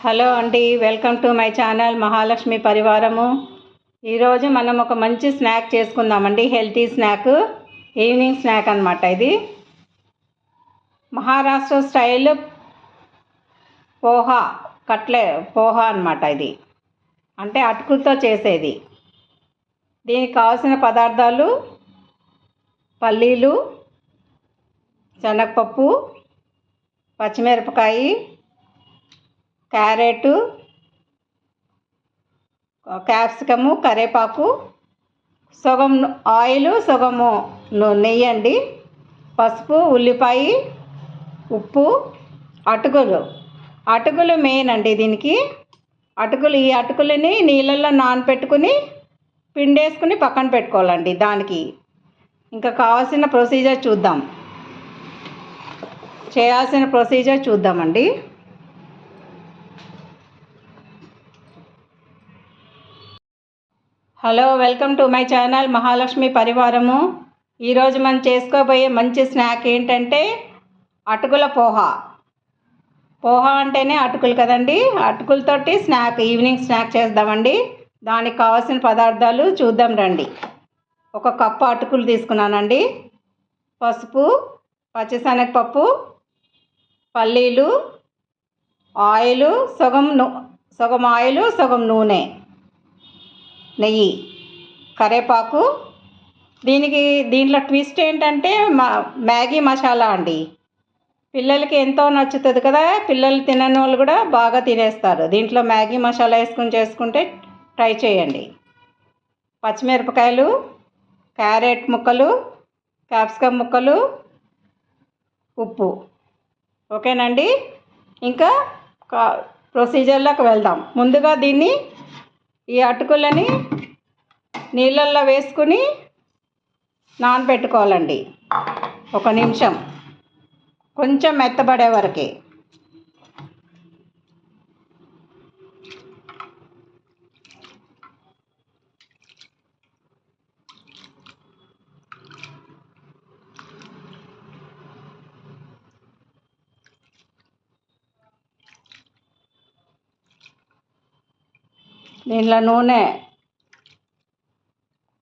Hello అండి, welcome to my channel Mahalakshmi పరివారము. ఈరోజు మనం ఒక మంచి స్నాక్ చేసుకుందామండి. హెల్తీ స్నాక్, ఈవినింగ్ స్నాక్ అన్నమాట. ఇది మహారాష్ట్ర స్టైల్ పోహా పోహా అన్నమాట. ఇది అంటే అటుకులతో చేసేది. దీనికి కావాల్సిన పదార్థాలు పల్లీలు, శనగపప్పు, పచ్చిమిరపకాయ, క్యారెట్, క్యాప్సికము, కరివేపాకు, సగం ఆయిల్, సగము నెయ్యి అండి, పసుపు, ఉల్లిపాయ, ఉప్పు, అటుకులు మెయిన్ అండి దీనికి. ఈ అటుకులని నీళ్ళల్లో నానబెట్టుకుని పిండేసుకుని పక్కన పెట్టుకోవాలండి. దానికి ఇంకా కావాల్సిన ప్రొసీజర్ చూద్దాం. చేయాల్సిన ప్రొసీజర్ చూద్దామండి. Hello, welcome to my channel Mahalakshmi పరివారము. ఈరోజు మనం చేసుకోబోయే మంచి స్నాక్ ఏంటంటే అటుకుల పోహా. పోహా అంటేనే అటుకులు కదండి. అటుకులతోటి ఈవినింగ్ స్నాక్ చేద్దామండి. దానికి కావాల్సిన పదార్థాలు చూద్దాం రండి. 1 కప్పు అటుకులు తీసుకున్నానండి. పసుపు, పచ్చిశనగపప్పు, పల్లీలు, ఆయిల్, సగం ఆయిల్, సగం నూనె, నెయ్యి, కరివేపాకు. దీంట్లో ట్విస్ట్ ఏంటంటే మ్యాగీ మసాలా అండి. పిల్లలకి ఎంతో నచ్చుతుంది కదా. పిల్లలు తినని వాళ్ళు కూడా బాగా తినేస్తారు. దీంట్లో మ్యాగీ మసాలా వేసుకుని చేసుకుంటే ట్రై చేయండి. పచ్చిమిరపకాయలు, క్యారెట్ ముక్కలు, క్యాప్సికమ్ ముక్కలు, ఉప్పు. ఓకేనండి. ఇంకా ప్రొసీజర్లోకి వెళ్దాం. ముందుగా ఈ అటుకులని నీళ్ళల్లో వేసుకుని నానబెట్టుకోవాలండి. 1 నిమిషం, కొంచెం మెత్తబడే వరకే. దీనిలో నూనె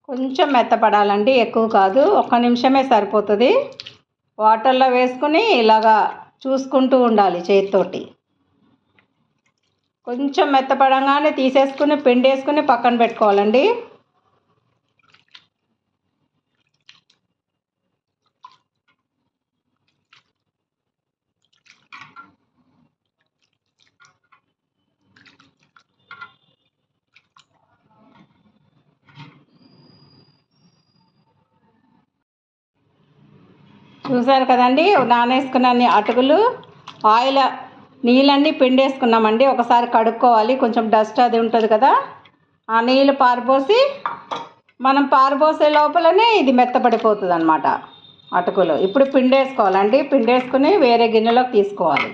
కొంచెం మెత్తపడాలండి, ఎక్కువ కాదు. 1 నిమిషమే సరిపోతుంది. వాటర్లో వేసుకుని ఇలాగా చూసుకుంటూ ఉండాలి చేతితోటి. కొంచెం మెత్తపడంగానే తీసేసుకుని పిండేసుకుని పక్కన పెట్టుకోవాలండి. చూసారు కదండి, నానేసుకున్న అటుకులు నీళ్ళన్నీ పిండేసుకున్నామండి. ఒకసారి కడుక్కోవాలి, కొంచెం డస్ట్ అది ఉంటుంది కదా. ఆ నీళ్ళు పారబోసి మనం పారబోసే లోపలనే ఇది మెత్తపడిపోతుంది అన్నమాట అటుకులు. ఇప్పుడు పిండేసుకోవాలండి. పిండేసుకుని వేరే గిన్నెలోకి తీసుకోవాలి.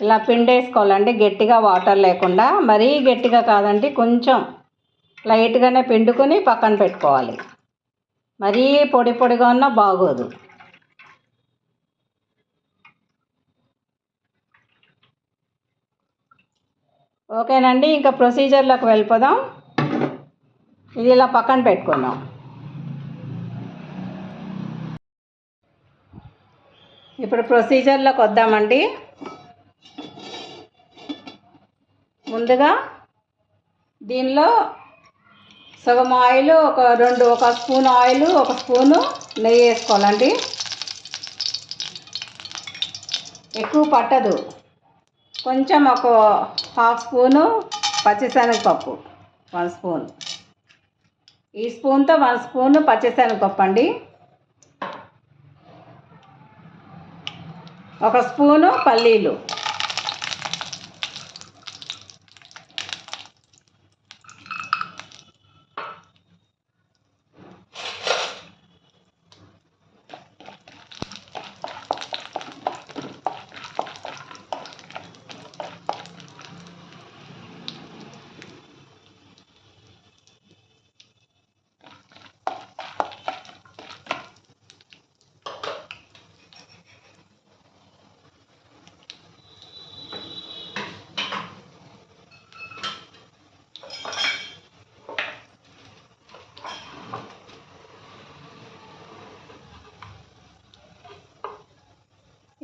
ఇలా పిండేసుకోవాలండి, గట్టిగా వాటర్ లేకుండా. మరీ గట్టిగా కాదండి, కొంచెం లైట్గానే పిండుకొని పక్కన పెట్టుకోవాలి. మరీ పొడిగా ఉన్నా బాగోదు. ఓకేనండి. ఇంకా ప్రొసీజర్లోకి వెళ్ళిపోదాం. ఇది ఇలా పక్కన పెట్టుకుందాం. ఇప్పుడు ప్రొసీజర్లోకి వద్దామండి. ముందుగా దీనిలో సగం ఆయిల్, ఒక స్పూన్ ఆయిల్, 1 స్పూను నెయ్యి వేసుకోవాలండి. ఎక్కువ పట్టదు. కొంచెం ఒక 1/2 స్పూను పచ్చిశనగపప్పు, 1 స్పూన్. ఈ స్పూన్తో 1 స్పూను పచ్చిశనగపప్పు అండి. 1 స్పూను పల్లీలు,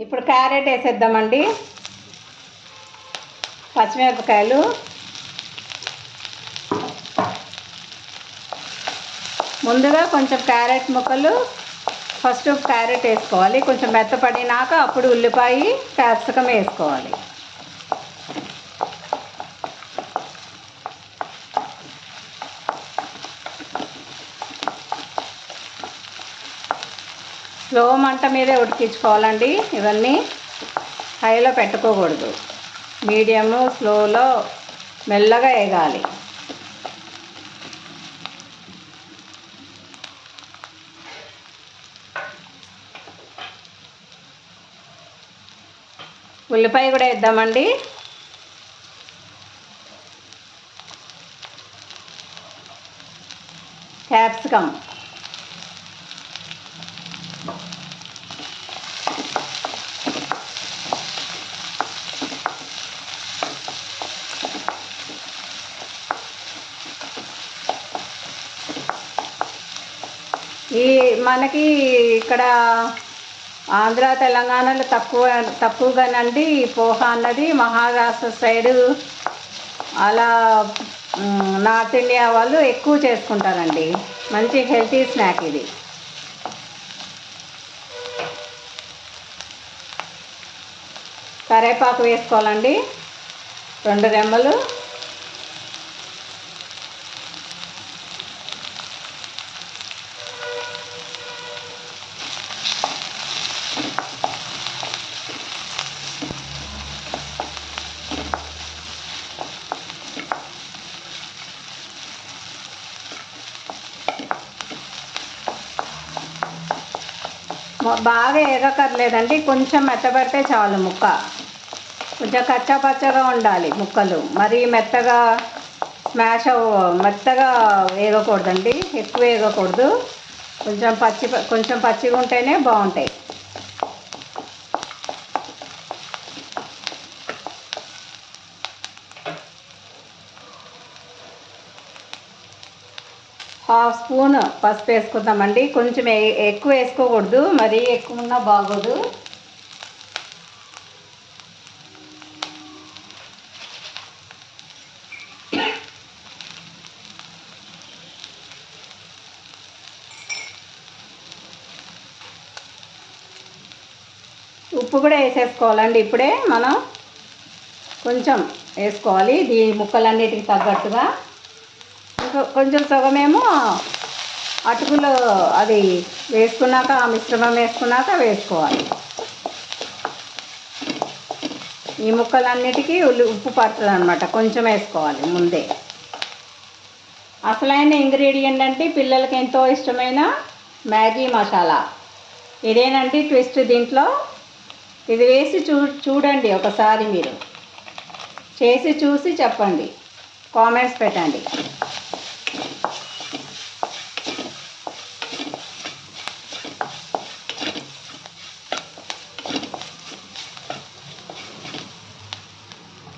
ఇప్పుడు క్యారెట్ వేసేద్దామండి, పచ్చిమిరపకాయలు, ముందుగా కొంచెం క్యారెట్ ముక్కలు ఫస్ట్ క్యారెట్ వేసుకోవాలి, కొంచెం మెత్తపడినాక అప్పుడు ఉల్లిపాయ క్యాప్సికం వేసుకోవాలి. స్లో మంట మీదే ఉడికించుకోవాలండి, ఇవన్నీ హైలో పెట్టుకోకూడదు, మీడియము స్లోలో మెల్లగా వేగాలి. ఉల్లిపాయ కూడా వేద్దామండి. క్యాప్సికం, మనకి ఇక్కడ ఆంధ్ర తెలంగాణలో తక్కువగానండి పోహా అన్నది, మహారాష్ట్ర సైడు అలా నార్త్ ఇండియా వాళ్ళు ఎక్కువ చేసుకుంటారండి. మంచి హెల్తీ స్నాక్ ఇది. కరివేపాకు వేసుకోవాలండి, 2 రెమ్మలు. బాగా ఎగకర్లేదండి, కొంచెం మెత్తబడితే చాలు ముక్క. కొంచెం కచ్చా పచ్చగా ఉండాలి ముక్కలు, మరీ మెత్తగా మెత్తగా వేగకూడదండి, ఎక్కువ వేగకూడదు. కొంచెం పచ్చిగా ఉంటేనే బాగుంటాయి. ½ స్పూన్ పసుపు వేసుకుందామండి, కొంచెం ఎక్కువ వేసుకోకూడదు, మరీ ఎక్కువ ఉన్నా బాగోదు. ఉప్పు కూడా వేసేసుకోవాలండి, ఇప్పుడే మనం కొంచెం వేసుకోవాలి దీని ముక్కలన్నిటికి తగ్గట్టుగా. కొంచెం సగమేమో అటుకులు అది వేసుకున్నాక, ఆ మిశ్రమం వేసుకున్నాక వేసుకోవాలి. ఈ ముక్కలన్నిటికీ ఉప్పు పడుతుంది అన్నమాట, కొంచెం వేసుకోవాలి ముందే. అసలైన ఇంగ్రీడియంట్ అంటే పిల్లలకి ఎంతో ఇష్టమైన మ్యాగీ మసాలా ఇదేనండి ట్విస్ట్ దీంట్లో. ఇది వేసి చూడండి ఒకసారి, మీరు చేసి చూసి చెప్పండి, కామెంట్స్ పెట్టండి.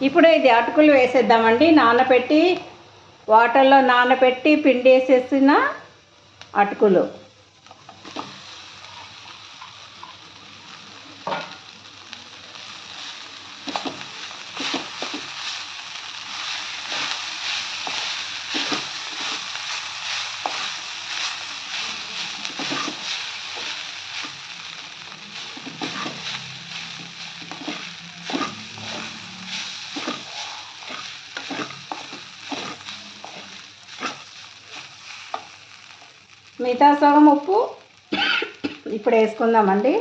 ఇప్పుడు ఇది అటుకులు వేసేద్దామండి, వాటర్లో నానబెట్టి పిండి వేసేసిన అటుకులు. మిగతా సగం ఉప్పు ఇప్పుడు వేసుకుందామండి.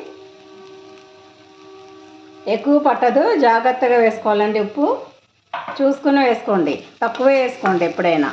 ఎక్కువ పట్టదు, జాగ్రత్తగా వేసుకోవాలండి. ఉప్పు చూసుకుని వేసుకోండి, తక్కువే వేసుకోండి ఎప్పుడైనా.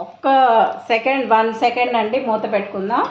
ఒక్క 1 సెకండ్ అండి, మూత పెట్టుకుందాం.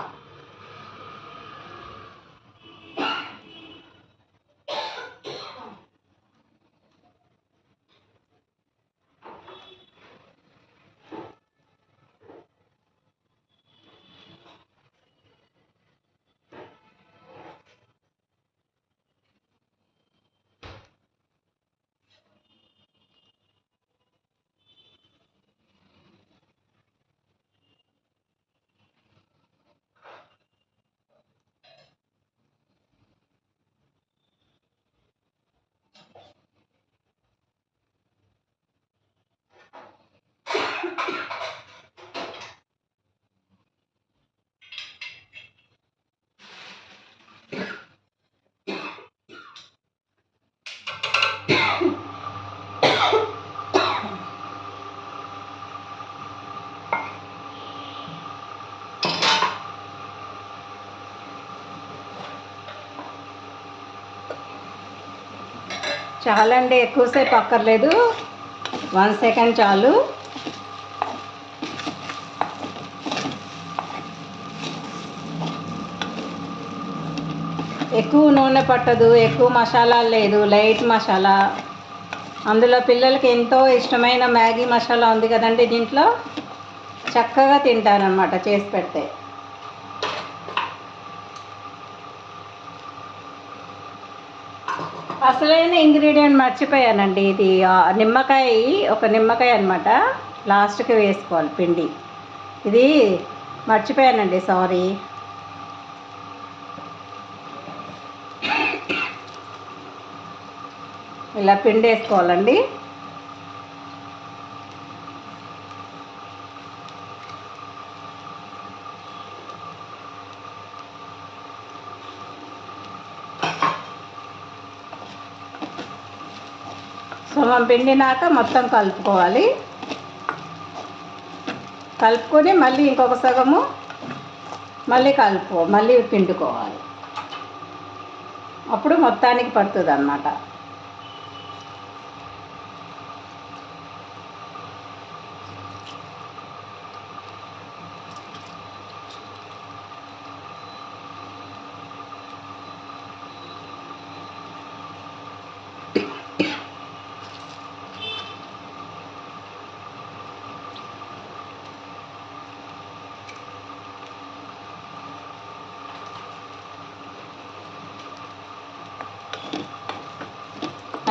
చాలండి, ఎక్కువసేపు అక్కర్లేదు, 1 సెకండ్ చాలు. ఎక్కువ నూనె పట్టదు, ఎక్కువ మసాలా లేదు, లైట్ మసాలా. అందులో పిల్లలకి ఎంతో ఇష్టమైన మ్యాగీ మసాలా ఉంది కదండి, దీంట్లో చక్కగా తింటారనమాట చేసి పెడితే. అసలైన ఇంగ్రీడియంట్ మర్చిపోయానండి, ఇది నిమ్మకాయ, ఒక నిమ్మకాయ అనమాట, లాస్ట్కి వేసుకోవాలి పిండి. ఇది మర్చిపోయానండి, సారీ. ఇలా పిండి వేసుకోవాలండి. సగం పిండినాక మొత్తం కలుపుకోవాలి. కలుపుకొని మళ్ళీ ఇంకొక సగము మళ్ళీ పిండుకోవాలి. అప్పుడు మొత్తానికి పడుతుంది అన్నమాట.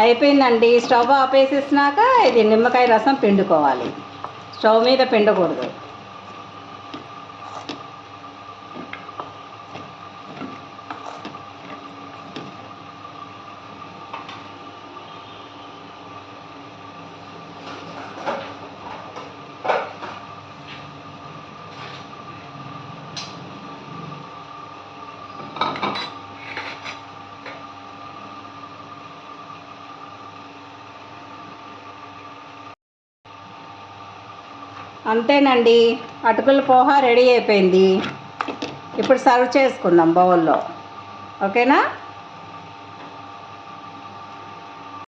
అయిపోయిందండి. స్టవ్ ఆపేసేసినాక ఇది నిమ్మకాయ రసం పిండుకోవాలి. స్టవ్ మీద పిండకూడదు. అంతేనండి, అటుకుల పోహ రెడీ అయిపోయింది. ఇప్పుడు సర్వ్ చేసుకుందాం బౌల్లో. ఓకేనా?